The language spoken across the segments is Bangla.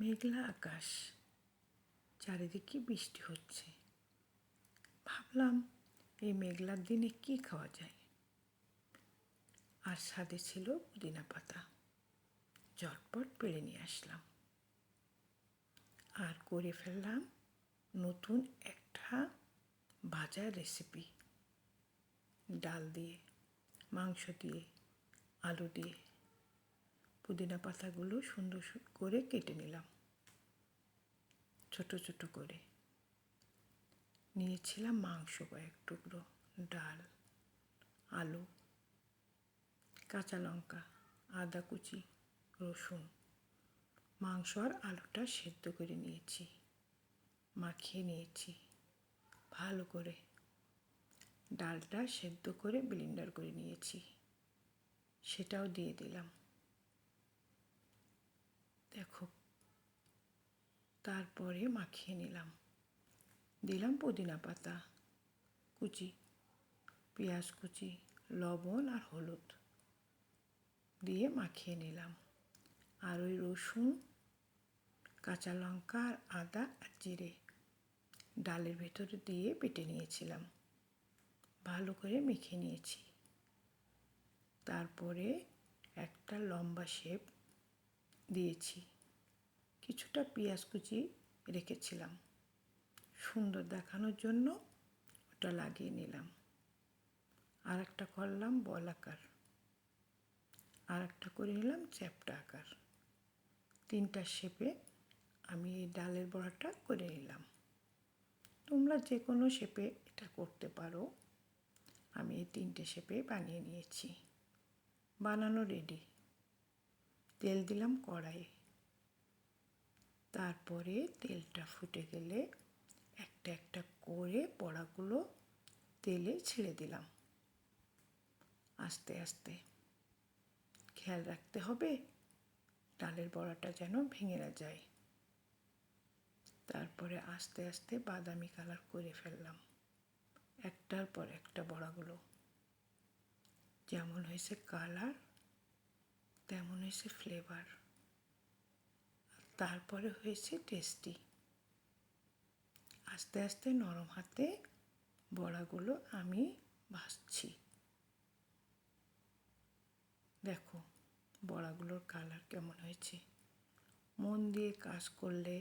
মেঘলা আকাশ, চারিদিকে বৃষ্টি হচ্ছে। ভাবলাম এই মেঘলার দিনে কী খাওয়া যায়। আর সাথে ছিল পুদিনা পাতা। ঝটপট পেড়ে নিয়ে আসলাম আর করে ফেললাম নতুন একটা ভাজার রেসিপি। ডাল দিয়ে, মাংস দিয়ে, আলু দিয়ে। পুদিনা পাতাগুলো সুন্দর করে কেটে নিলাম ছোট ছোট করে। নিয়েছিলাম মাংস কয়েক টুকরো, ডাল, আলু, কাঁচা লঙ্কা, আদা কুচি, রসুন। মাংস আর আলুটা সেদ্ধ করে নিয়েছি, মাখিয়ে নিয়েছি ভালো করে। ডালটা সেদ্ধ করে ব্লেন্ডার করে নিয়েছি, সেটাও দিয়ে দিলাম। দেখো, তারপরে মাখিয়ে নিলাম। দিলাম পুদিনা পাতা কুচি, পেঁয়াজ কুচি, লবণ আর হলুদ দিয়ে মাখিয়ে নিলাম। আর ওই রসুন, কাঁচা লঙ্কা আর আদা আর জিরে ডালের ভেতরে দিয়ে বেটে নিয়েছিলাম, ভালো করে মেখে নিয়েছি। তারপরে একটা লম্বা শেপ দিয়েছি, কিছুটা পেঁয়াজ কুচি রেখেছিলাম, সুন্দর দেখানোর জন্য ওটা লাগিয়ে নিলাম। আর একটা করলাম বল আকার, আর একটা করে নিলাম চ্যাপ্টা আকার। 3টা শেপে আমি এই ডালের বড়াটা করে নিলাম। তোমরা যে কোনো শেপে এটা করতে পারো। আমি এই 3টে শেপে বানিয়ে নিয়েছি। বানানো রেডি। তেল দিলাম কড়াইয়ে। তারপরে তেলটা ফুটে গেলে একটা একটা করে বড়াগুলো তেলে ছেড়ে দিলাম আস্তে আস্তে। খেয়াল রাখতে হবে ডালের বড়াটা যেন ভেঙে না যায়। তারপরে আস্তে আস্তে বাদামি কালার করে ফেললাম একটার পর একটা বড়াগুলো। যেমন হয়েছে কালার, তেমন হয়েছে ফ্লেভার, তারপরে হয়েছে টেস্টি। আস্তে আস্তে নরম হাতে বড়াগুলো আমি ভাজছি। দেখো বড়াগুলোর কালার কেমন হয়েছে। মন দিয়ে কাজ করলে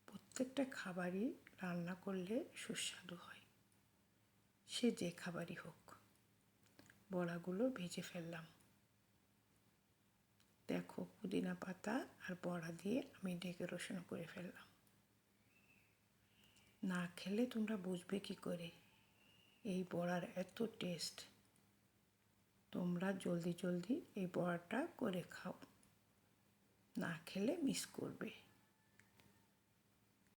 প্রত্যেকটা খাবারই রান্না করলে সুস্বাদু হয়, সে যে খাবারই হোক। বড়াগুলো ভেজে ফেললাম। দেখো পুদিনা পাতা আর বড়া দিয়ে আমি ডেকোরেশন করে ফেললাম। না খেলে তোমরা বুঝবে কি করে এই বড়ার এত টেস্ট। তোমরা জলদি জলদি এই বড়াটা করে খাও, না খেলে মিস করবে।